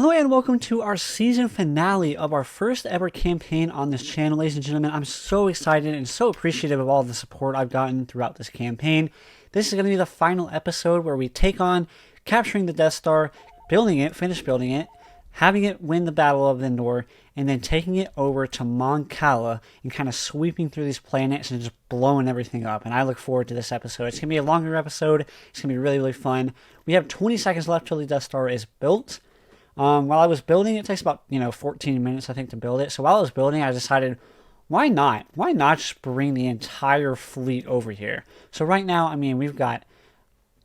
Hello and welcome to our season finale of our first ever campaign on this channel, ladies and gentlemen. I'm so excited and so appreciative of all the support I've gotten throughout this campaign. This is going to be the final episode where we take on capturing the Death Star, building it, finish building it, having it win the Battle of Endor, and then taking it over to Mon Cala and kind of sweeping through these planets and just blowing everything up. And I look forward to this episode. It's going to be a longer episode. It's going to be really, really fun. We have 20 seconds left till the Death Star is built. While I was building, it takes about, 14 minutes, I think, to build it. So while I was building, I decided, why not? Why not just bring the entire fleet over here? So right now, we've got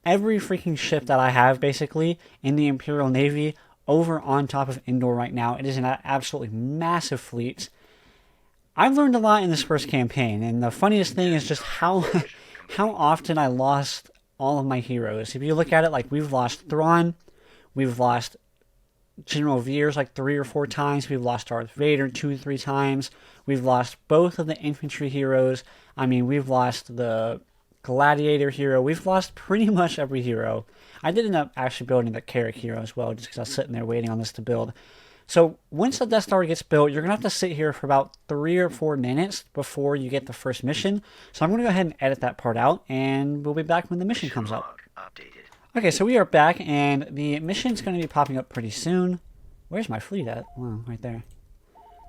every freaking ship that I have, basically, in the Imperial Navy over on top of Endor right now. It is an absolutely massive fleet. I've learned a lot in this first campaign, and the funniest thing is just how often I lost all of my heroes. If you look at it, like, we've lost Thrawn, we've lost General Veers like 3 or 4 times. We've lost Darth Vader 2 or 3 times. We've lost both of the infantry heroes. We've lost the gladiator hero. We've lost pretty much every hero. I did end up actually building the Carrick hero as well, just because I was sitting there waiting on this to build. So once the Death Star gets built, you're going to have to sit here for about 3 or 4 minutes before you get the first mission. So I'm going to go ahead and edit that part out, and we'll be back when the mission comes up. Okay, so we are back, and the mission's going to be popping up pretty soon. Where's my fleet at? Wow, right there.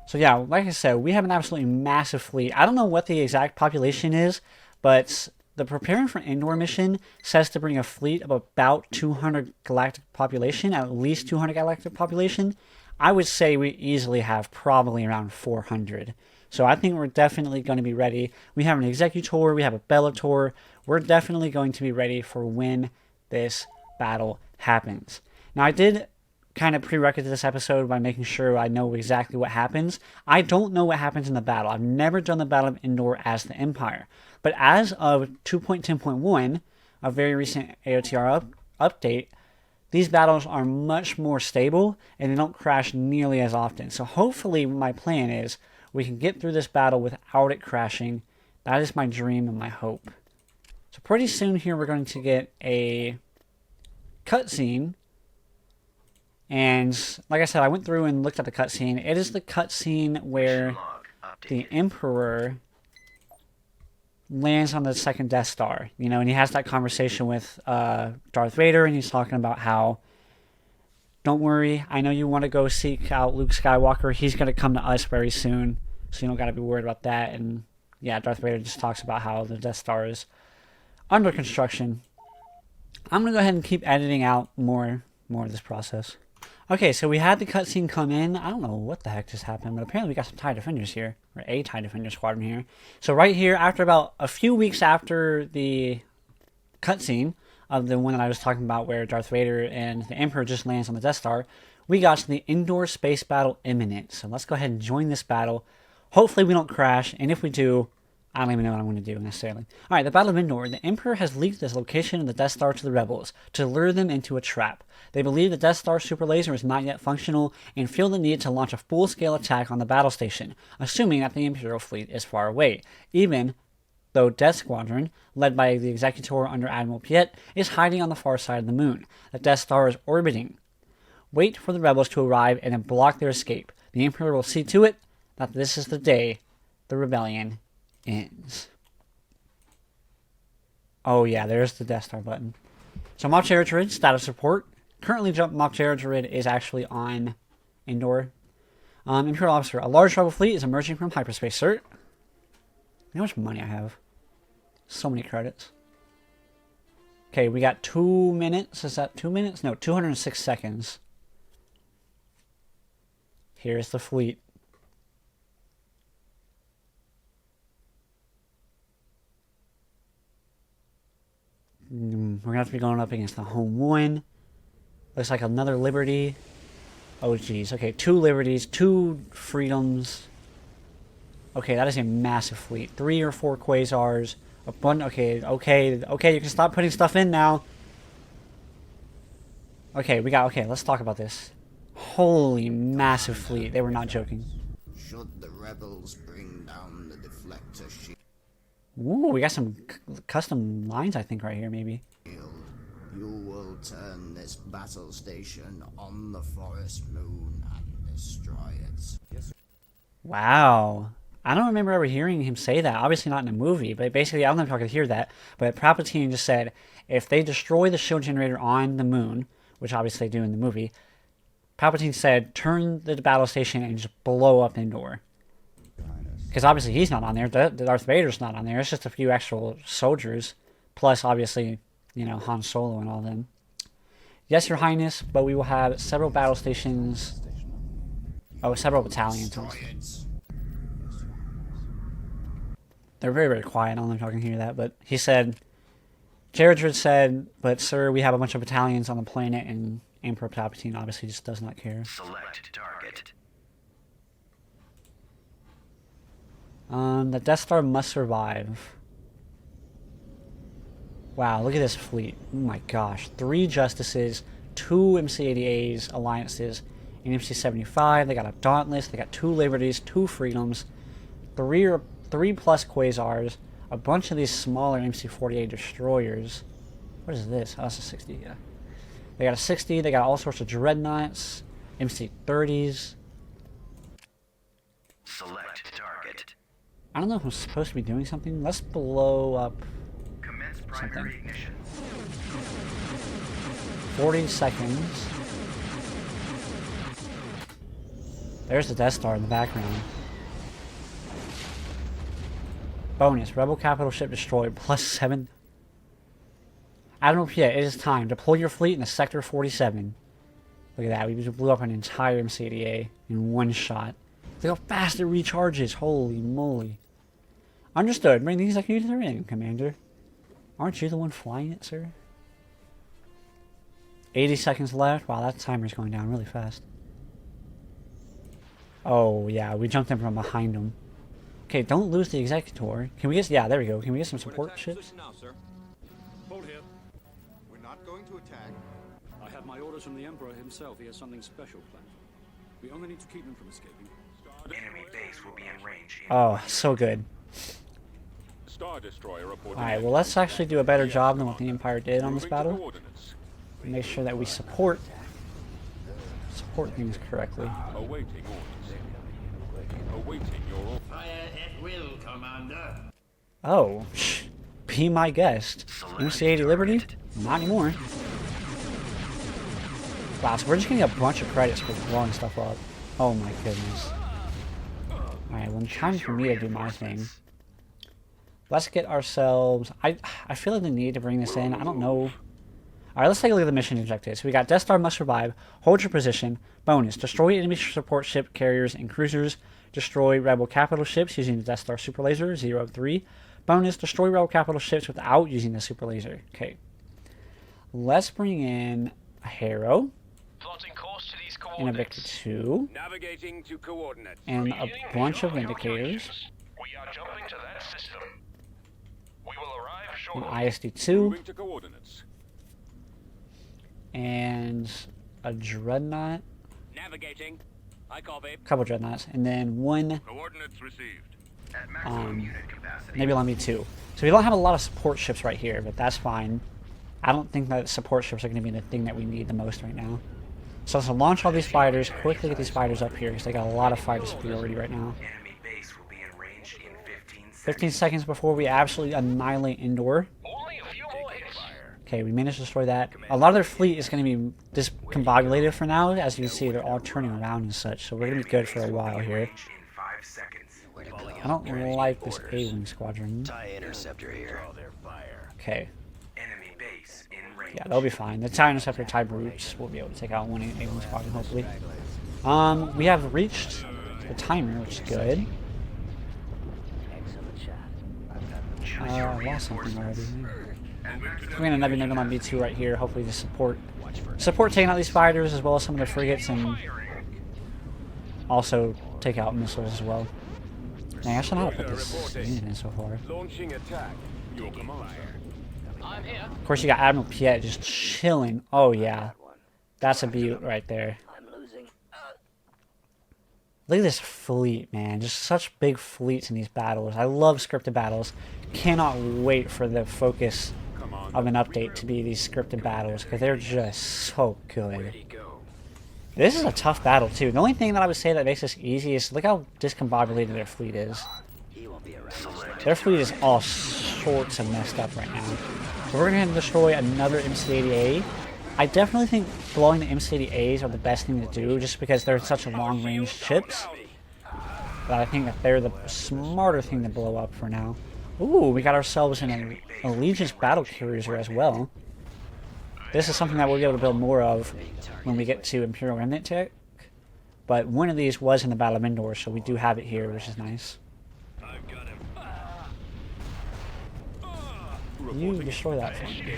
So yeah, like I said, we have an absolutely massive fleet. I don't know what the exact population is, but the Preparing for Endor mission says to bring a fleet of about 200 galactic population, at least 200 galactic population. I would say we easily have probably around 400. So I think we're definitely going to be ready. We have an Executor, we have a Bellator. We're definitely going to be ready for when this battle happens. Now, I did kind of prerequisite this episode by making sure I know exactly what happens. I don't know what happens in the battle. I've never done the Battle of Endor as the Empire. But as of 2.10.1, a very recent AOTR update, these battles are much more stable and they don't crash nearly as often. So hopefully my plan is we can get through this battle without it crashing. That is my dream and my hope. So pretty soon here we're going to get a cutscene. And like I said, I went through and looked at the cutscene. It is the cutscene where the Emperor lands on the second Death Star. And he has that conversation with Darth Vader, and he's talking about how, don't worry, I know you want to go seek out Luke Skywalker. He's going to come to us very soon, so you don't got to be worried about that. And yeah, Darth Vader just talks about how the Death Star is under construction. I'm going to go ahead and keep editing out more of this process. Okay, so we had the cutscene come in. I don't know what the heck just happened, but apparently we got some TIE Defenders here, or a TIE Defender squadron here. So right here, after about a few weeks after the cutscene of the one that I was talking about where Darth Vader and the Emperor just lands on the Death Star, we got to the Endor space battle imminent. So let's go ahead and join this battle. Hopefully we don't crash, and if we do, I don't even know what I'm going to do necessarily. Alright, the Battle of Endor. The Emperor has leaked this location of the Death Star to the rebels to lure them into a trap. They believe the Death Star super laser is not yet functional and feel the need to launch a full-scale attack on the battle station, assuming that the Imperial fleet is far away, even though Death Squadron, led by the Executor under Admiral Piet, is hiding on the far side of the moon. The Death Star is orbiting. Wait for the rebels to arrive and then block their escape. The Emperor will see to it that this is the day the rebellion ends. Oh yeah, there's the Death Star button. So Moff Jared status report. Currently Moff Jared is actually on Endor. Imperial officer. A large rebel fleet is emerging from hyperspace, sir. You know how much money I have? So many credits. Okay, we got 2 minutes. Is that 2 minutes? No, 206 seconds. Here's the fleet. We're going to have to be going up against the home one. Looks like another Liberty. Oh, geez. Okay, 2 Liberties, 2 Freedoms. Okay, that is a massive fleet. 3 or 4 Quasars. A bunch. Okay, you can stop putting stuff in now. Okay, let's talk about this. Holy massive fleet. They were not joking. Should the rebels bring down the deflector shield? Ooh, we got some custom lines, I think, right here, maybe. You will turn this battle station on the forest moon and destroy it. Yes. Wow. I don't remember ever hearing him say that. Obviously not in a movie, but basically I don't know if I could hear that. But Palpatine just said, if they destroy the shield generator on the moon, which obviously they do in the movie, Palpatine said, turn the battle station and just blow up Endor. Because obviously he's not on there. Darth Vader's not on there. It's just a few actual soldiers. Plus, obviously, you know, Han Solo and all them. Yes, Your Highness, but we will have several battle stations. Oh, several battalions. They're very, very quiet. I don't know if y'all can hear that. But he said, Jaredred said, but sir, we have a bunch of battalions on the planet, and Emperor Palpatine obviously just does not care. Select target. The Death Star must survive. Wow, look at this fleet. Oh my gosh. 3 Justices, 2 MC-80As, Alliances, an MC-75. They got a Dauntless. They got 2 Liberties, 2 Freedoms, 3 plus Quasars, a bunch of these smaller MC-48 Destroyers. What is this? Oh, that's a 60, yeah. They got a 60. They got all sorts of Dreadnoughts, MC-30s. Select target. I don't know if I'm supposed to be doing something. Let's blow up Commence primary ignition. 40 seconds. There's the Death Star in the background. Bonus, Rebel capital ship destroyed, +7. Admiral Piet, it is time. Deploy your fleet in the Sector 47. Look at that, we just blew up an entire MC-80A in one shot. Look how fast it recharges, holy moly. Understood, bring these executors in, Commander. Aren't you the one flying it, sir? 80 seconds left. Wow, that timer's going down really fast. Oh, yeah, we jumped in from behind them. Okay, don't lose the executor. Can we get... Yeah, there we go. Can we get some support ships? Now, sir. Hold here. We're not going to attack. I have my orders from the Emperor himself. He has something special planned. We only need to keep them from escaping. Enemy base will be in range. Oh, so good. Star Destroyer reporting. Alright, well, let's actually do a better job than what the Empire did on this battle. Make sure that we support things correctly. Awaiting orders. Awaiting your orders. Fire at will, Commander. Oh, be my guest. MC-80 Liberty? Not anymore. Wow, so we're just getting a bunch of credits for blowing stuff up. Oh my goodness. Alright, well, time for me to do my thing. Let's get ourselves... I feel like the need to bring this in. I don't know. Alright, let's take a look at the mission objectives. So we got Death Star must survive. Hold your position. Bonus. Destroy enemy support ship carriers and cruisers. Destroy rebel capital ships using the Death Star super laser. 0-3. Bonus. Destroy rebel capital ships without using the super laser. Okay. Let's bring in a Harrow. Plotting course to these And a Victor 2. Navigating to coordinates. And a bunch of Vindicators. We are jumping to that system. We will arrive An shortly. ISD-2. Moving to coordinates. And a Dreadnought. Navigating. I copy. A couple Dreadnoughts. And then one... Coordinates received. At maximum unit capacity. Maybe let me 2. So we don't have a lot of support ships right here, but that's fine. I don't think that support ships are going to be the thing that we need the most right now. So let's launch all these fighters, quickly get these fighters up here, because they got a lot of fighter superiority right now. Enemy base will be in range in 15 seconds. 15 seconds before we absolutely annihilate Endor. Only a few more hits. Okay, we managed to destroy that. A lot of their fleet is going to be discombobulated for now. As you can see, they're all turning around and such, so we're going to be good for a while here. Range in 5 seconds. I don't like this A-Wing squadron. TIE interceptor here. Okay, Enemy base in range. yeah, they'll be fine. The TIE Interceptor TIE Brutes will be able to take out one A-Wing squadron, hopefully. We have reached the timer, which is good. I lost something already. We're going to nugget on B2 right here, hopefully to support taking out these fighters as well as some of the frigates, and also take out missiles as well. Dang, I should know how to put this in so far. Launching attack. Your command. Of course, you got Admiral Piet just chilling. Oh, yeah. That's a beaut right there. Look at this fleet, man. Just such big fleets in these battles. I love scripted battles. Cannot wait for the focus of an update to be these scripted battles, because they're just so good. This is a tough battle too. The only thing that I would say that makes this easy is look how discombobulated their fleet is. Their fleet is all sorts of messed up right now. So we're going to destroy another MC-80A. I definitely think blowing the MC-80As are the best thing to do, just because they're such long-range ships. But I think that they're the smarter thing to blow up for now. Ooh, we got ourselves an Allegiance battle cruiser as well. This is something that we'll be able to build more of when we get to Imperial Grand Campaign. But one of these was in the Battle of Endor, so we do have it here, which is nice. You destroy that for me.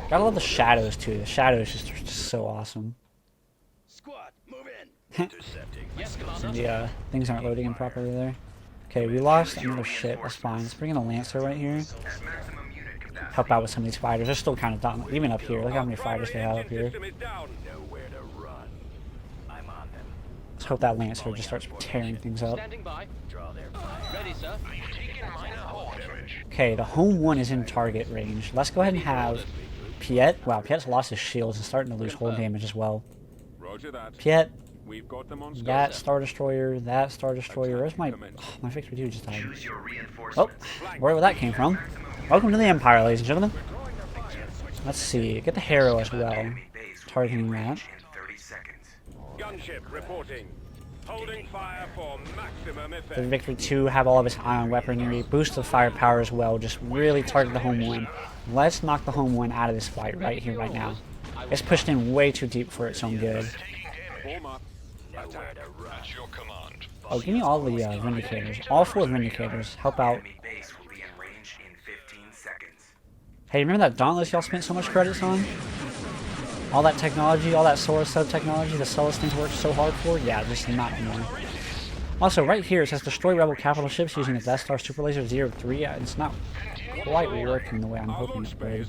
Gotta love the shadows too. The shadows just are just so awesome. And the things aren't loading in properly there. Okay, we lost another ship. That's fine. Let's bring in a Lancer right here. Help out with some of these fighters. They're still kind of done. Even up here. Look how many fighters they have up here. Let's hope that Lancer just starts tearing things up. Okay, the home one is in target range. Let's go ahead and have Piet. Wow, Piet's lost his shields and starting to lose hull damage as well. Piet, that Star Destroyer, that Star Destroyer. Where's my my Victory 2 just died? Oh, wherever that came from. Welcome to the Empire, ladies and gentlemen. Let's see, get the Harrow as well. Targeting that. Gunship reporting. Holding fire for maximum effect. The Victory 2 have all of its ion weaponry, boost the firepower as well, just really target the home one. Let's knock the home one out of this fight right here, right now. It's pushed in way too deep for its own good. Oh, give me all the Vindicators. All 4 Vindicators. Help out. Hey, remember that Dauntless y'all spent so much credits on? All that technology, all that Solar Sub technology the Celestines worked so hard for? Yeah, just not anymore. Also, right here it says destroy rebel capital ships using the Death Star Super Laser 03. Yeah, it's not quite working the way I'm hoping it would.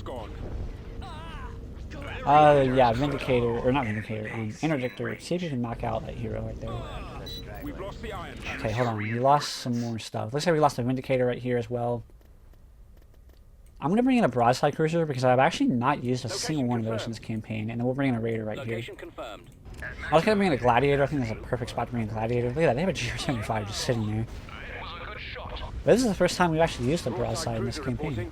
Yeah, Vindicator, or not Vindicator, Interdictor. See if you can knock out that hero right there. Okay, hold on. We lost some more stuff. Looks like we lost a Vindicator right here as well. I'm going to bring in a broadside cruiser because I've actually not used a single one of those in this campaign, and then we'll bring in a raider right here. I was going to bring in a gladiator. I think that's a perfect spot to bring in a gladiator. Look at that, they have a GR-75 just sitting there. But this is the first time we've actually used a broadside in this campaign.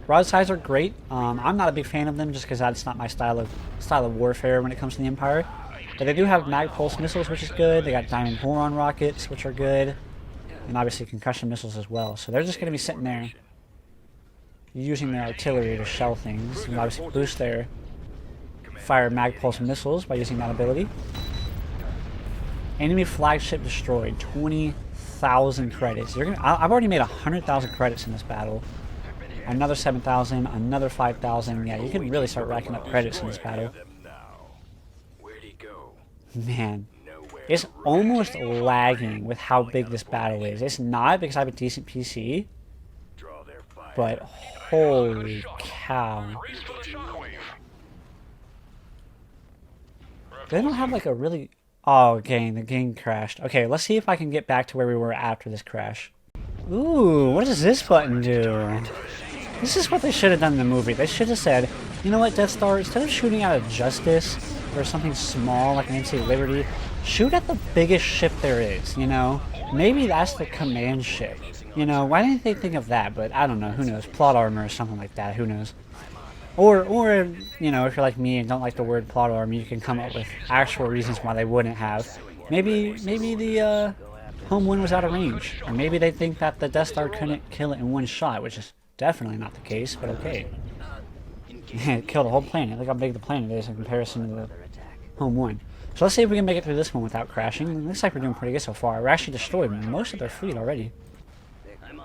Broadsides are great. I'm not a big fan of them just because that's not my style of warfare when it comes to the Empire. But they do have mag pulse missiles, which is good. They got diamond boron rockets, which are good, and obviously concussion missiles as well. So they're just going to be sitting there, using their artillery to shell things, and obviously boost their fire mag pulse missiles by using that ability. Enemy flagship destroyed. 20,000 credits. I've already made 100,000 credits in this battle. Another 7,000, another 5,000. Yeah, you can really start racking up credits in this battle. Man, it's almost lagging with how big this battle is. It's not because I have a decent PC, but holy cow. They don't have like a really... Oh, the game crashed. Okay, let's see if I can get back to where we were after this crash. Ooh, what does this button do? This is what they should have done in the movie. They should have said, you know what, Death Star, instead of shooting at a Justice or something small like an MC Liberty, shoot at the biggest ship there is, you know? Maybe that's the command ship. You know, why didn't they think of that? But I don't know, who knows? Plot armor or something like that, who knows? Or you know, if you're like me and don't like the word plot armor, you can come up with actual reasons why they wouldn't have. Maybe the home one was out of range. Or maybe they think that the Death Star couldn't kill it in one shot, which is definitely not the case, but okay. It killed the whole planet. Look how big the planet is in comparison to the home one. So let's see if we can make it through this one without crashing. It looks like we're doing pretty good so far. We're actually destroyed most of their fleet already.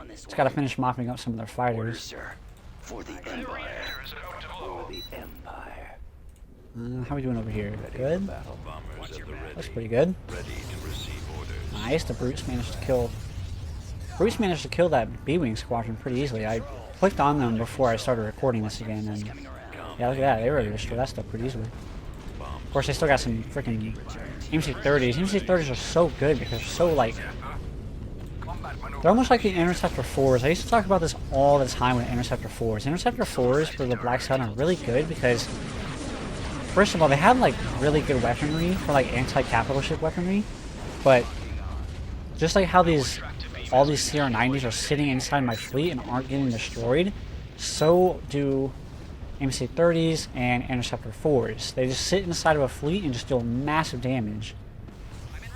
Just gotta finish mopping up some of their fighters. For the Empire. How are we doing over here? Good? Looks pretty good. Nice, the Brutes managed to kill that B-Wing squadron pretty easily. I clicked on them before I started recording this again, and yeah, look at that, they were able to destroy that stuff pretty easily. Of course, they still got some freaking MC-30s. MC-30s are so good because they're so, like, They're almost like the Interceptor 4s. I used to talk about this all the time with Interceptor 4s. Interceptor 4s for the Black Sun are really good because, first of all, they have like really good weaponry for like anti-capital ship weaponry, but just like how all these CR-90s are sitting inside my fleet and aren't getting destroyed, so do MC-30s and Interceptor 4s. They just sit inside of a fleet and just deal massive damage.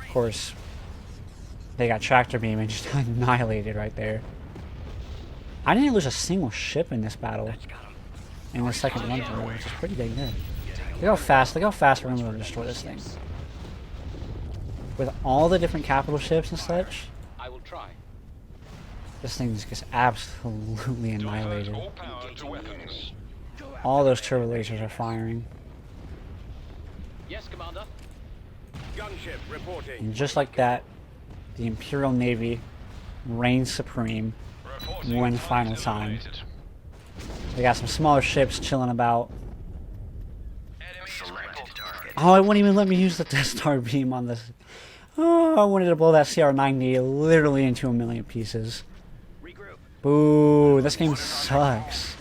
Of course, they got tractor beam and just annihilated right there. I didn't lose a single ship in this battle in the second run through, which is pretty dang good. Look how fast we're going to be able to destroy this thing. With all the different capital ships and such, I will try. this thing just gets absolutely annihilated. All power to weapons. All those turbo lasers are firing. Yes, Commander. Gunship reporting. And just like that, the Imperial Navy reigns supreme Reporting one flight final time. eliminated. They got some smaller ships chilling about. Enemy reporting. Oh, it wouldn't even let me use the Death Star beam on this. Oh, I wanted to blow that CR-90 literally into a million pieces. Regroup. Boo, this game sucks.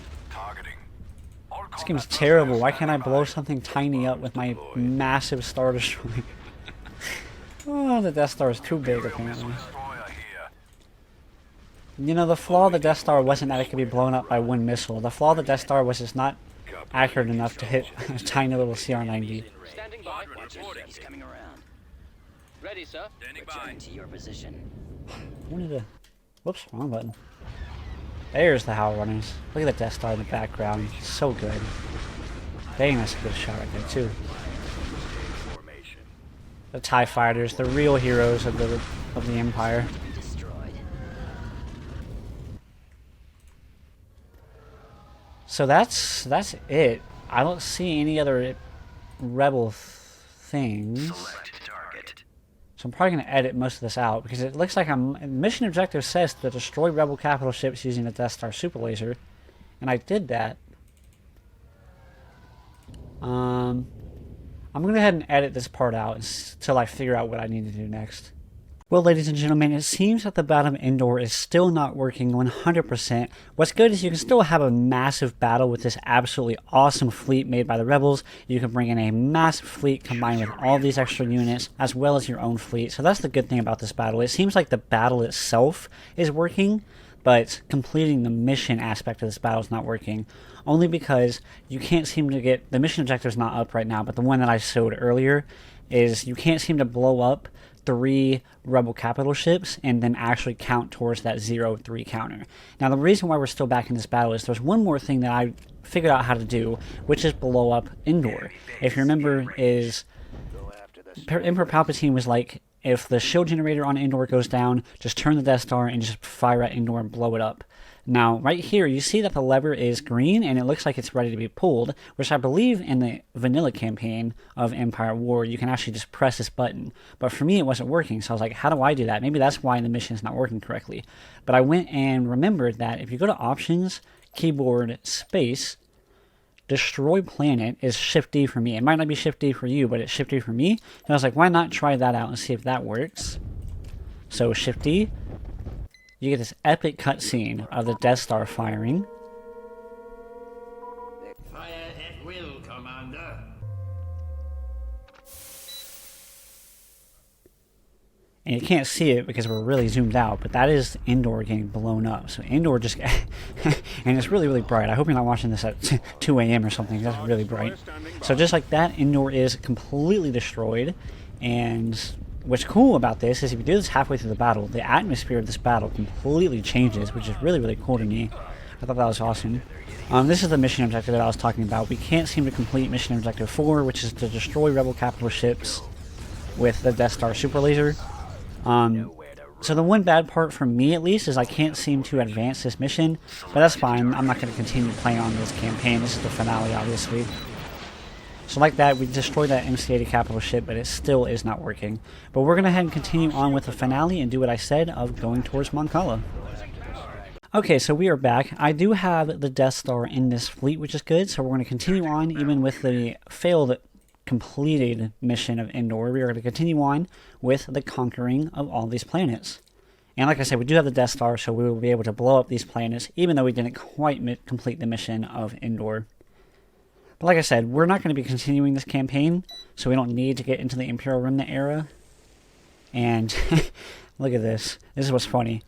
This game's terrible. Why can't I blow something tiny up with my massive Star Destroyer? Oh, the Death Star is too big apparently. You know, the flaw of the Death Star wasn't that it could be blown up by one missile. The flaw of the Death Star was it's not accurate enough to hit a tiny little CR-90. Standing by. He's coming around. Ready, sir. Returning to your position. Wanted to... Whoops, wrong button. There's the Howl Runners. Look at the Death Star in the background. So good. Dang, that's a good shot right there, too. The TIE Fighters, the real heroes of the Empire. Destroyed. So that's it. I don't see any other rebel things. So I'm probably going to edit most of this out because it looks like mission objective says to destroy rebel capital ships using the Death Star super laser, and I did that. I'm going to go ahead and edit this part out until I figure out what I need to do next. Well, ladies and gentlemen, it seems that the Battle of Endor is still not working 100%. What's good is you can still have a massive battle with this absolutely awesome fleet made by the rebels. You can bring in a massive fleet combined with all these extra units, as well as your own fleet. So that's the good thing about this battle. It seems like the battle itself is working, but completing the mission aspect of this battle is not working. Only because you can't seem to get... The mission objective is not up right now, but the one that I showed earlier is you can't seem to blow up 3 rebel capital ships and then actually count towards that 0-3 counter. Now the reason why we're still back in this battle is there's one more thing that I figured out how to do, which is blow up Endor. If you remember, is Emperor Palpatine was like, if the shield generator on Endor goes down, just turn the Death Star and just fire at Endor and blow it up. Now, right here, you see that the lever is green, and it looks like it's ready to be pulled, which I believe in the vanilla campaign of Empire War, you can actually just press this button. But for me, it wasn't working, so I was like, how do I do that? Maybe that's why the mission is not working correctly. But I went and remembered that if you go to Options, Keyboard, Space, Destroy Planet is Shift-D for me. It might not be Shift-D for you, but it's Shift-D for me. And I was like, why not try that out and see if that works? So Shift-D. You get this epic cutscene of the Death Star firing. Fire at will, Commander. And you can't see it because we're really zoomed out, but that is Endor getting blown up. So Endor just... and it's really, really bright. I hope you're not watching this at 2 a.m. or something. That's really bright. So just like that, Endor is completely destroyed. And what's cool about this is if you do this halfway through the battle, the atmosphere of this battle completely changes, which is really, really cool to me. I thought that was awesome. This is the mission objective that I was talking about. We can't seem to complete mission objective 4, which is to destroy rebel capital ships with the Death Star super laser. So the one bad part for me, at least, is I can't seem to advance this mission, but that's fine. I'm not going to continue playing on this campaign. This is the finale, obviously. So like that, we destroyed that MC-80 capital ship, but it still is not working. But we're going to head and continue on with the finale and do what I said of going towards Moncala. Okay, so we are back. I do have the Death Star in this fleet, which is good, so we're going to continue on even with the failed completed mission of Endor. We are going to continue on with the conquering of all these planets. And like I said, we do have the Death Star, so we will be able to blow up these planets, even though we didn't quite complete the mission of Endor. But like I said, we're not going to be continuing this campaign, so we don't need to get into the Imperial Remnant era. And look at this. This is what's funny.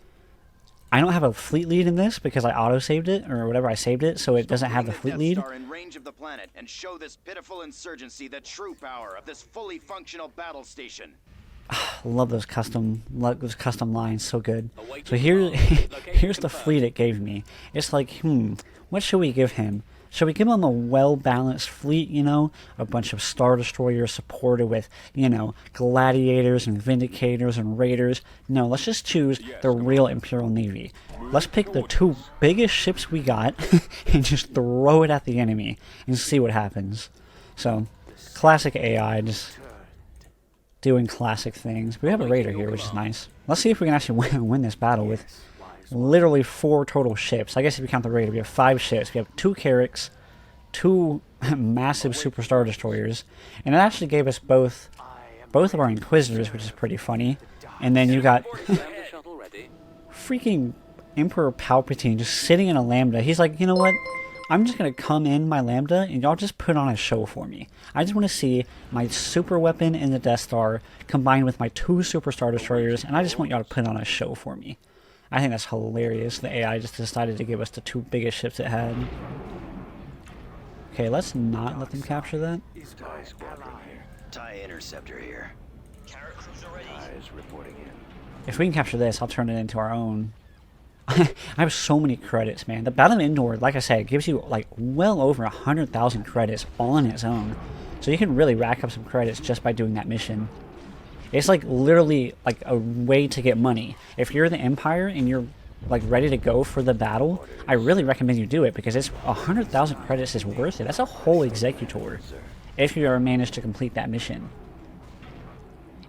I don't have a fleet lead in this because I auto-saved it, or whatever I saved it, so it doesn't have the fleet lead. In range of the planet and show this pitiful insurgency the true power of this fully functional battle station. Love those custom lines, so good. So here, here's the fleet it gave me. It's like, what should we give him? Should we give him a well-balanced fleet, you know? A bunch of Star Destroyers supported with, you know, Gladiators and Vindicators and Raiders? No, let's just choose the real Imperial Navy. Let's pick the 2 biggest ships we got and just throw it at the enemy and see what happens. So, classic AI, just doing classic things. We have a Raider here, which is nice. Let's see if we can actually win this battle with literally 4 total ships. I guess if you count the Raider, we have 5 ships. We have 2 Carracks, 2 massive Super Star Destroyers, and it actually gave us both of our Inquisitors, which is pretty funny. And then you got freaking Emperor Palpatine just sitting in a Lambda. He's like, you know what? I'm just going to come in my Lambda and y'all just put on a show for me. I just want to see my super weapon in the Death Star combined with my 2 Super Star Destroyers, and I just want y'all to put on a show for me. I think that's hilarious. The AI just decided to give us the 2 biggest ships it had. Okay, let's not let them capture that. TIE interceptor here. If we can capture this, I'll turn it into our own. I have so many credits, man. The Battle of Endor, like I said, gives you like well over 100,000 credits all on its own. So you can really rack up some credits just by doing that mission. It's like literally like a way to get money. If you're the Empire and you're like ready to go for the battle, I really recommend you do it because it's 100,000 credits is worth it. That's a whole Executor if you ever manage to complete that mission.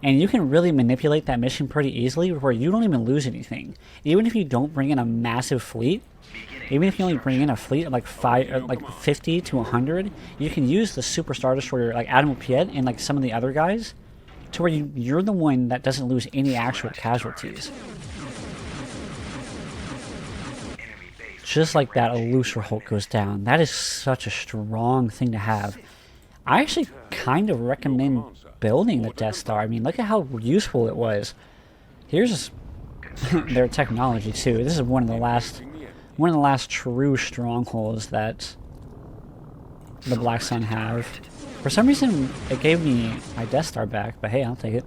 And you can really manipulate that mission pretty easily where you don't even lose anything. Even if you don't bring in a massive fleet, even if you only bring in a fleet of like 50 to 100, you can use the Super Star Destroyer like Admiral Piet and like some of the other guys to where you're the one that doesn't lose any actual casualties. Just like that, a looser Hulk goes down. That is such a strong thing to have. I actually kind of recommend building the Death Star. I mean, look at how useful it was. Here's their technology too. This is one of the last true strongholds that the Black Sun have. For some reason, it gave me my Death Star back, but hey, I'll take it.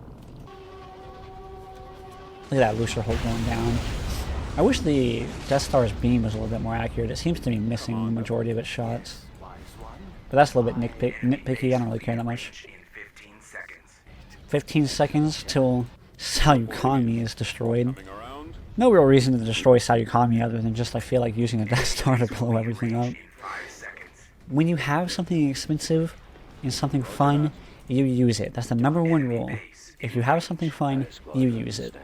Look at that looser Hulk going down. I wish the Death Star's beam was a little bit more accurate. It seems to be missing the majority of its shots. But that's a little bit nitpicky. I don't really care that much. 15 seconds till Salyukami is destroyed. No real reason to destroy Salyukami other than just I feel like using a Death Star to blow everything up. When you have something expensive and something fun, you use it. That's the #1 rule. If you have something fun, you use it.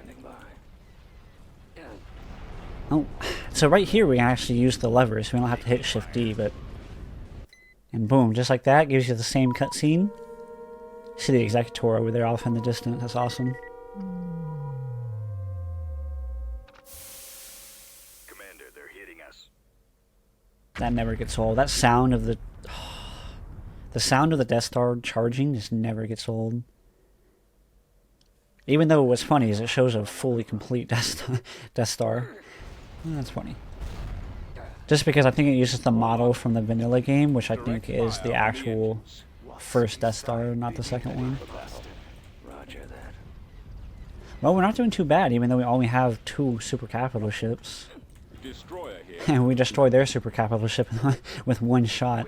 Oh, so right here we can actually use the levers. We don't have to hit Shift D, but... And boom, just like that, gives you the same cutscene. See the Executor over there off in the distance. That's awesome. Commander, they're hitting us. That never gets old. That sound of the... The sound of the Death Star charging just never gets old. Even though what's funny is it shows a fully complete Death Star. That's funny. Just because I think it uses the model from the vanilla game, which I think is the actual first Death Star, not the second one. Well, we're not doing too bad, even though we only have 2 super capital ships. And we destroyed their super capital ship with 1 shot.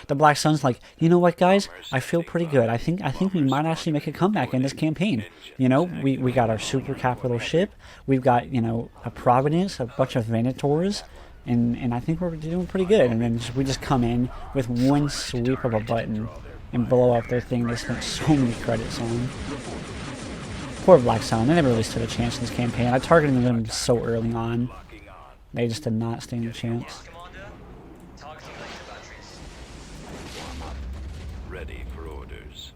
The Black Sun's like, you know what, guys? I feel pretty good. I think we might actually make a comeback in this campaign. You know, we got our super capital ship. We've got, you know, a Providence, a bunch of Venators, and I think we're doing pretty good. And then we just come in with 1 sweep of a button and blow up their thing they spent so many credits on. Poor Black Sun. They never really stood a chance in this campaign. I targeted them so early on. They just did not stand a chance. Ready for orders.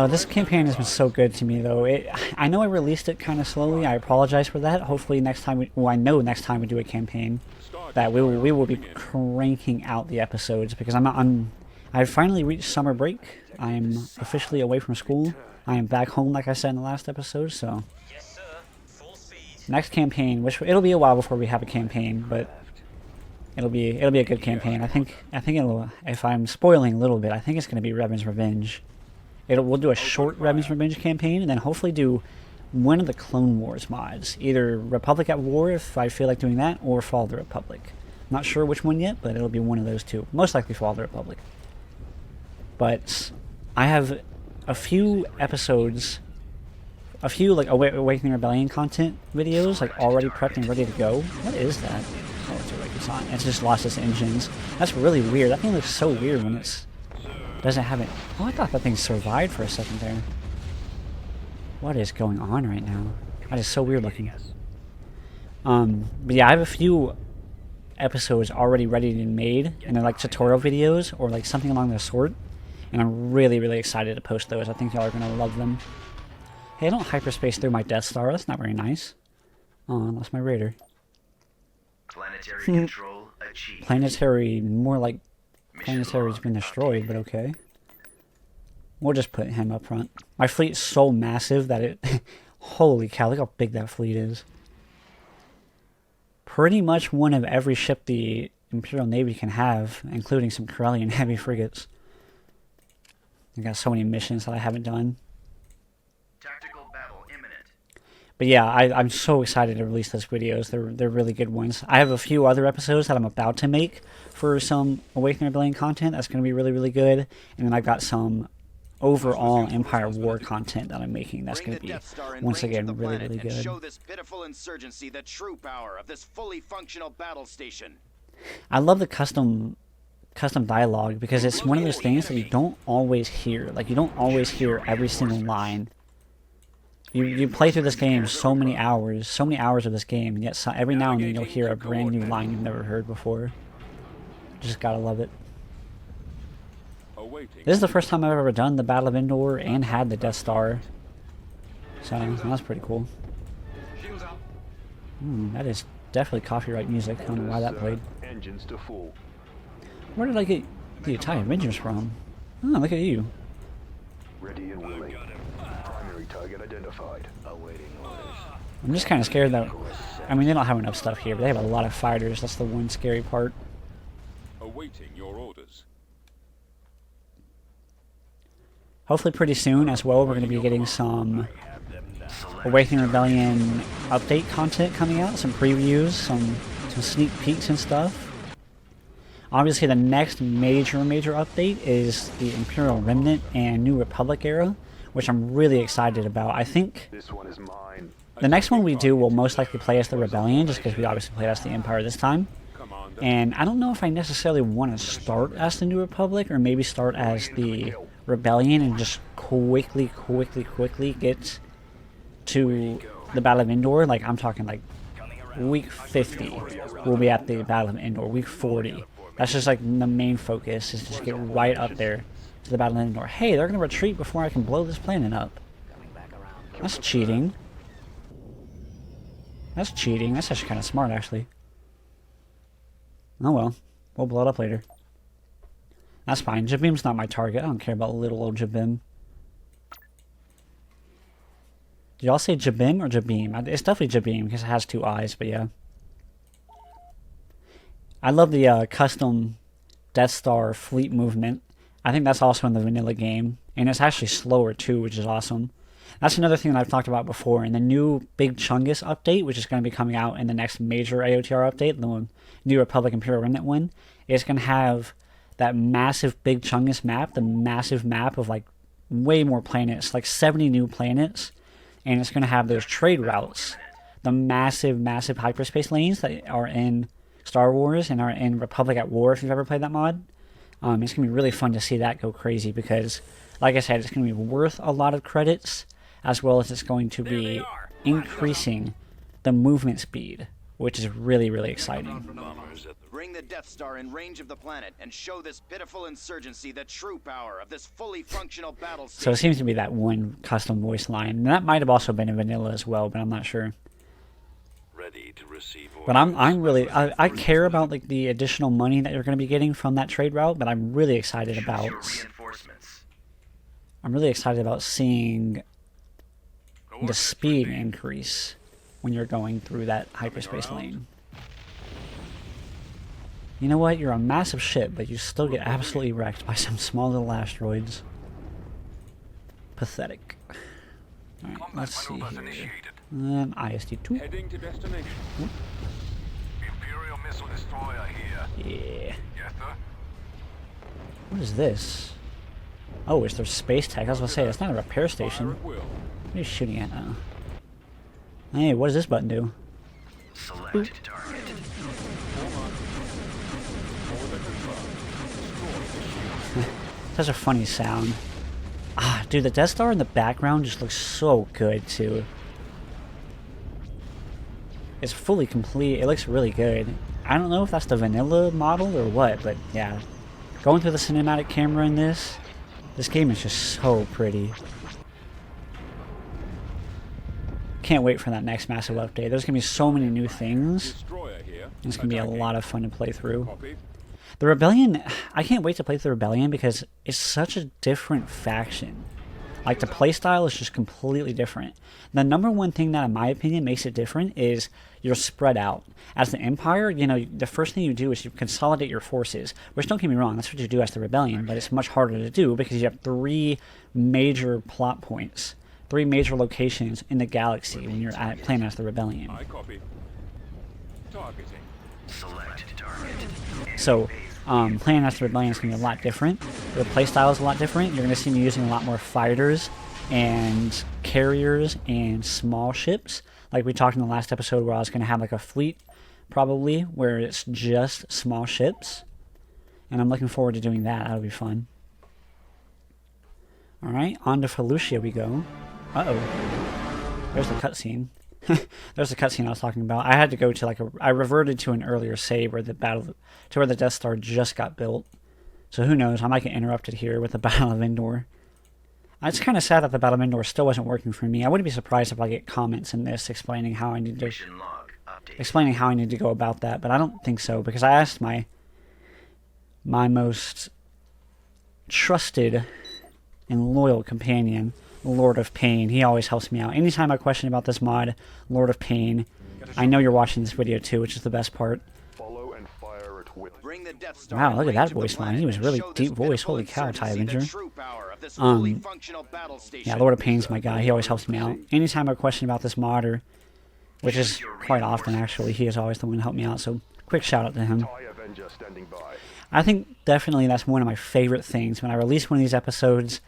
This campaign has been so good to me, though. I know I released it kind of slowly. I apologize for that. Hopefully next time I know next time we do a campaign that we will be cranking out the episodes, because I've finally reached summer break. I am officially away from school. I am back home, like I said in the last episode. So next campaign, which it'll be a while before we have a campaign, but it'll be a good campaign. I think it'll. If I'm spoiling a little bit, I think it's going to be Revan's Revenge. We'll do a short Revan's Revenge campaign, and then hopefully do one of the Clone Wars mods. Either Republic at War, if I feel like doing that, or Fall of the Republic. Not sure which one yet, but it'll be one of those two. Most likely Fall of the Republic. But I have a few episodes, a few like Awakening Rebellion content videos like already prepped and ready to go. What is that? Oh, it's Awaken's on. It's just lost its engines. That's really weird. That thing looks so weird when it's doesn't have it. Oh, I thought that thing survived for a second there. What is going on right now? That is so weird looking. But yeah, I have a few episodes already ready and made, and they're like tutorial videos or like something along the sort. And I'm really, really excited to post those. I think y'all are gonna love them. Hey, I don't hyperspace through my Death Star. That's not very nice. Oh, I lost my raider. Planetary control achieved. Planetary, more like Planetary's been destroyed, but okay. We'll just put him up front. My fleet's so massive that it... Holy cow, look how big that fleet is. Pretty much one of every ship the Imperial Navy can have, including some Corellian heavy frigates. I got so many missions that I haven't done. Tactical battle imminent. But yeah, I'm so excited to release those videos. They're really good ones. I have a few other episodes that I'm about to make for some Awakening Rebellion content. That's going to be really, really good. And then I've got some overall Empire War content that I'm making. That's going to be, once again, really, really good. Show this pitiful insurgency the true power of this fully functional battle station. I love the custom dialogue, because it's one of those things that you don't always hear. Like, you don't always hear every single line. You play through this game so many hours of this game, and yet every now and then you'll hear a brand new line you've never heard before. Just gotta love it. This is the first time I've ever done the Battle of Endor and had the Death Star. So, that's pretty cool. That is definitely copyright music. I don't know why that played. Engines to full. Where did I get the Italian Avengers from? Oh, look at you. Ready and willing. Primary target identified. Awaiting orders. I'm just kind of scared that... I mean, they don't have enough stuff here, but they have a lot of fighters. That's the one scary part. Awaiting your orders. Hopefully pretty soon as well, we're going to be getting some Awakening Rebellion update content coming out. Some previews, some sneak peeks and stuff. Obviously, the next major update is the Imperial Remnant and New Republic era, which I'm really excited about. I think This one is mine. the next one we do will most likely play as the Rebellion, just because we obviously played as the Empire this time. And I don't know if I necessarily want to start as the New Republic, or maybe start as the Rebellion and just quickly get to the Battle of Endor. Like, I'm talking like week 50, we'll be at the Battle of Endor. Week 40. That's just like the main focus, is just get right up there to the Battle of Endor. Hey, they're going to retreat before I can blow this planet up. That's cheating. That's cheating. That's actually kind of smart, actually. Oh well. We'll blow it up later. That's fine. Jabim's not my target. I don't care about little old Jabim. Did y'all say Jabim or Jabim? It's definitely Jabim, because it has two eyes, but yeah. I love the custom Death Star fleet movement. I think that's also in the vanilla game. And it's actually slower too, which is awesome. That's another thing that I've talked about before. In the new Big Chungus update, which is going to be coming out in the next major AOTR update, the New Republic Imperial Remnant one, it's going to have that massive Big Chungus map, the massive map of like way more planets, like 70 new planets. And it's going to have those trade routes, the massive hyperspace lanes that are in Star Wars and are in Republic at War, if you've ever played that mod. It's going to be really fun to see that go crazy, because, like I said, it's going to be worth a lot of credits, as well as it's going to be increasing the movement speed, which is really, really exciting. Bring the Death Star in range of the planet and show this pitiful insurgency the true power of this fully functional battle So station. it seems to be that one custom voice line. And that might have also been in vanilla as well, but I'm not sure. Ready to receive But I'm really I care about like the additional money that you're going to be getting from that trade route, but I'm really excited Choose about your reinforcements. seeing the speed increase when you're going through that hyperspace lane. You know what? You're a massive ship, but you still get absolutely wrecked by some small little asteroids. Pathetic. Alright, let's see here. ISD-2. Heading to destination. Imperial missile destroyer here. Yeah. Yes, sir. What is this? Oh, it's their space tech. I was gonna say, it's not a repair station. Fire at will. What are you shooting at now? Hey, what does this button do? Select target. Such a funny sound. Ah, dude, the Death Star in the background just looks so good, too. It's fully complete. It looks really good. I don't know if that's the vanilla model or what, but yeah. Going through the cinematic camera in this game is just so pretty. Can't wait for that next massive update. There's going to be so many new things. Destroyer here. It's going to be a Attacking. lot of fun to play through. Copy. The Rebellion, I can't wait to play the Rebellion because it's such a different faction. Like, the playstyle is just completely different. The number one thing that, in my opinion, makes it different is you're spread out. As the Empire, you know, the first thing you do is you consolidate your forces. Which, don't get me wrong, that's what you do as the Rebellion, but it's much harder to do because you have 3 major plot points. 3 major locations in the galaxy when you're playing as the Rebellion. I copy. Targeting. Select target. So, playing as the Rebellion is going to be a lot different. The playstyle is a lot different. You're going to see me using a lot more fighters and carriers and small ships. Like we talked in the last episode where I was going to have like a fleet, probably, where it's just small ships. And I'm looking forward to doing that. That'll be fun. Alright, on to Felucia we go. Uh-oh. There's the cutscene. There's the cutscene I was talking about. I had to go to like I reverted to an earlier save where the where the Death Star just got built. So who knows? I might get interrupted here with the Battle of Endor. It's kind of sad that the Battle of Endor still wasn't working for me. I wouldn't be surprised if I get comments in this explaining how I need to Mission log update. explaining how I need to go about that, but I don't think so because I asked my most trusted and loyal companion, Lord of Pain. He always helps me out. Anytime I question about this mod, Lord of Pain, I know you're watching this video too, which is the best part. Follow and fire at will. Bring the Death Star Wow, in look at range that of the voice line. planet He was and really show this deep voice. pitiful Holy cow, Ty insurgency the Avenger. true power of this fully functional battle station. Yeah, Lord of Pain's my guy. He always helps me out. Anytime I question about this mod, which is quite often actually, he is always the one to help me out. So quick shout out to him. TIE Avenger standing by. I think definitely that's one of my favorite things. When I release one of these episodes,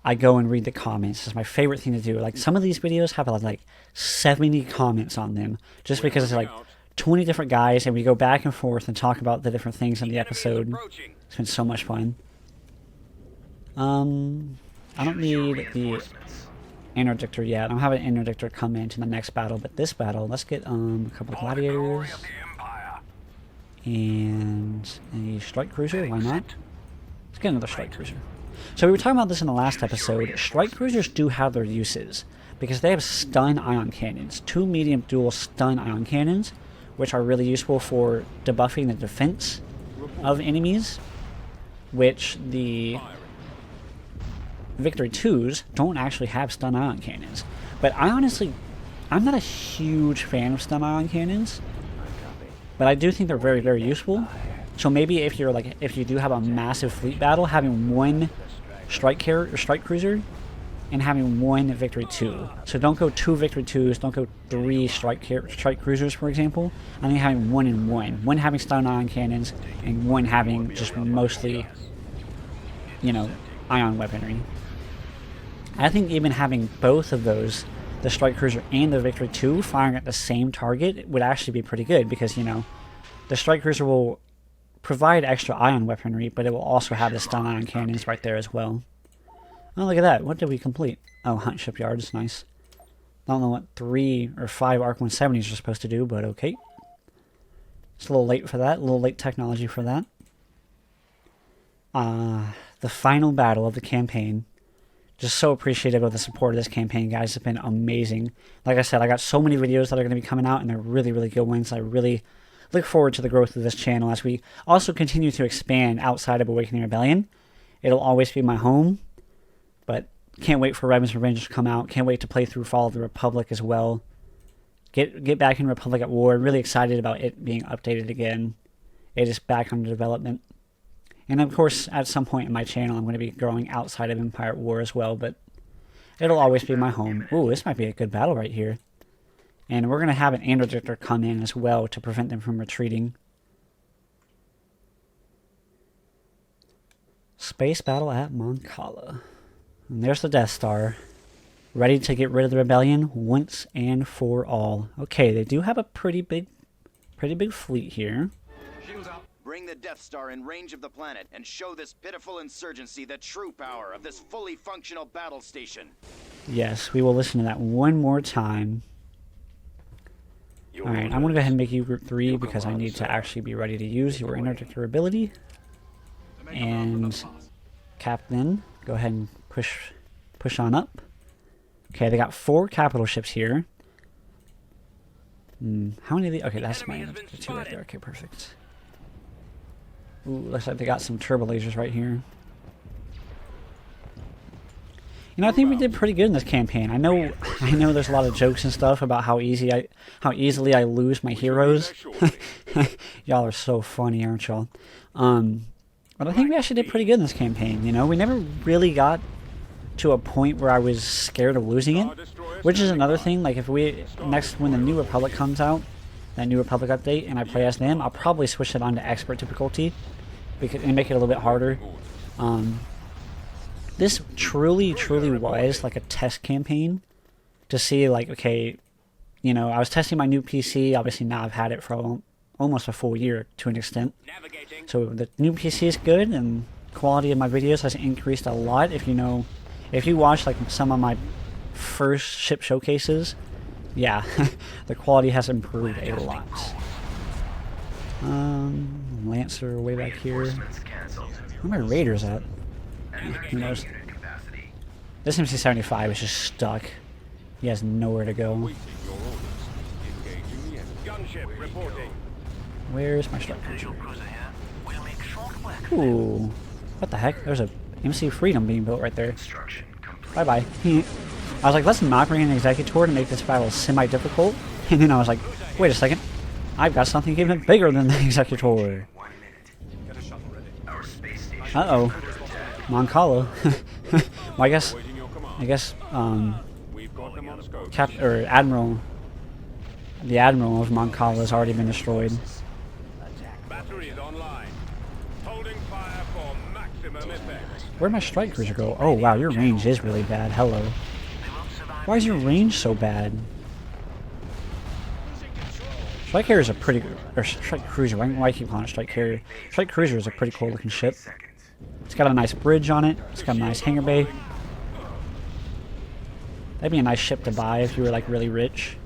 I go and read the comments. It's my favorite thing to do. Like, some of these videos have like 70 comments on them just because it's like 20 different guys and we go back and forth and talk about the different things in the episode. It's been so much fun. I don't need the interdictor yet. I don't have an interdictor come into the next battle, but this battle, let's get a couple of gladiators and a strike cruiser. Why not? Let's get another strike cruiser. So we were talking about this in the last episode. Strike cruisers do have their uses because they have stun ion cannons, 2 medium dual stun ion cannons, which are really useful for debuffing the defense of enemies, which the Victory 2s don't actually have stun ion cannons. But I'm not a huge fan of stun ion cannons, but I do think they're very, very useful. So maybe if you do have a massive fleet battle, having one strike cruiser and having one Victory 2. So don't go 2 Victory 2s, don't go 3 strike cruisers, for example. I think having 1 and 1. One having stun ion cannons and one having just mostly, you know, ion weaponry. I think even having both of those, the strike cruiser and the Victory 2, firing at the same target would actually be pretty good because, you know, the strike cruiser will provide extra ion weaponry, but it will also have the stun ion cannons right there as well. Oh, look at that. What did we complete? Oh, Hunt Shipyards. Nice. I don't know what 3 or 5 ARC 170s are supposed to do, but okay. It's a little late for that. A little late technology for that. The final battle of the campaign. Just so appreciative of the support of this campaign, guys. It's been amazing. Like I said, I got so many videos that are going to be coming out, and they're really, really good ones. I really look forward to the growth of this channel as we also continue to expand outside of Awakening Rebellion. It'll always be my home, but can't wait for Rebel's Revenge to come out. Can't wait to play through Fall of the Republic as well. Get back in Republic at War. Really excited about it being updated again. It is back under development. And of course, at some point in my channel, I'm going to be growing outside of Empire at War as well, but it'll always be my home. Ooh, this might be a good battle right here. And we're going to have an Endor come in as well to prevent them from retreating. Space battle at Mon Cala. And there's the Death Star. Ready to get rid of the rebellion once and for all. Okay, they do have a pretty big fleet here. Bring the Death Star in range of the planet and show this pitiful insurgency the true power of this fully functional battle station. Yes, we will listen to that one more time. Alright, I'm going to go ahead and make you Group 3 because I need to actually be ready to use your interdictor ability. And Captain, go ahead and push on up. Okay, they got 4 capital ships here. How many of these? Okay, that's my 2 right there. Okay, perfect. Ooh, looks like they got some turbo lasers right here. You know, I think we did pretty good in this campaign. I know there's a lot of jokes and stuff about how easily I lose my heroes. Y'all are so funny, aren't y'all? But I think we actually did pretty good in this campaign. You know, we never really got to a point where I was scared of losing it, which is another thing. Like, if when the New Republic comes out, that New Republic update, and I play as them, I'll probably switch it on to expert difficulty and make it a little bit harder. This truly was like a test campaign to see, like, okay, you know, I was testing my new PC. Obviously now I've had it for almost a full year to an extent. So the new PC is good, and quality of my videos has increased a lot. If you watch like some of my first ship showcases, yeah, the quality has improved a lot. Lancer way back here. Where are my Raiders at? Who knows? This MC-75 is just stuck. He has nowhere to go. Where's my strike cruiser? Ooh, what the heck? There's a MC Freedom being built right there. Bye bye. I was like, let's not bring an Executor to make this battle semi-difficult. And then I was like, wait a second. I've got something even bigger than the Executor. Uh-oh. Mon Cala. Well, I guess, the Admiral of Mon Cala has already been destroyed. Where'd my strike cruiser go? Oh wow, your range is really bad. Hello. Why is your range so bad? Strike carrier is a pretty good, or strike cruiser. Why do I keep calling it strike carrier? Strike cruiser is a pretty cool looking ship. It's got a nice bridge on it. It's got a nice hangar bay. That'd be a nice ship to buy if you were like really rich.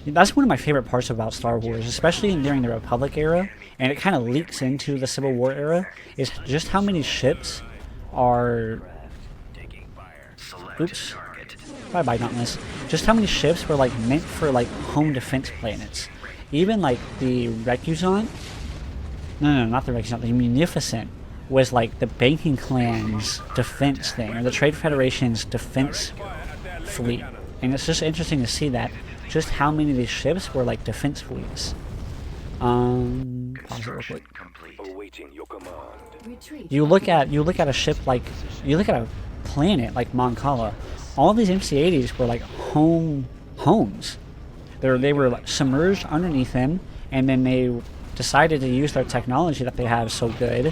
That's one of my favorite parts about Star Wars, especially during the Republic era, and it kind of leaks into the Civil War era, is just how many ships are... Oops. Bye-bye, Dauntless. Just how many ships were like meant for like home defense planets. Even like the Recusant... No, not the Recusant, the Munificent was like the Banking Clan's defense thing, or the Trade Federation's defense fleet. And it's just interesting to see that. Just how many of these ships were like defense fleets. Pause it real quick. You look at a ship like, you look at a planet like Mon Cala. All these MC-80s were like homes. They were like submerged underneath them, and then they decided to use their technology that they have so good,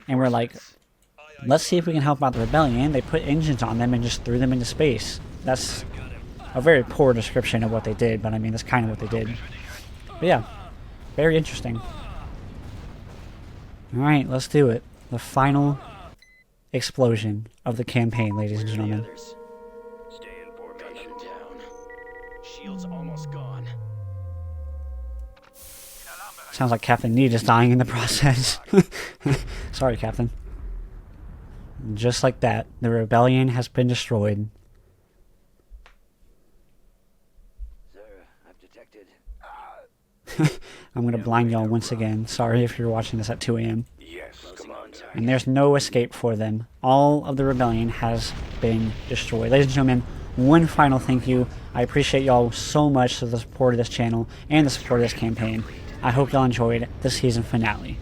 and we're like, let's see if we can help out the rebellion. They put engines on them and just threw them into space. That's a very poor description of what they did, but I mean, that's kind of what they did. But yeah, very interesting. Alright, let's do it. The final explosion of the campaign, ladies and gentlemen. Stay in formation. Down. Shield's almost gone. Sounds like Captain Need is dying in the process. Sorry, Captain. Just like that, the rebellion has been destroyed. Sir, I've detected. I'm gonna blind y'all once again. Sorry if you're watching this at 2 a.m. Yes, Closing on target. And there's no escape for them. All of the rebellion has been destroyed. Ladies and gentlemen, one final thank you. I appreciate y'all so much for the support of this channel and the support of this campaign. I hope y'all enjoyed the season finale.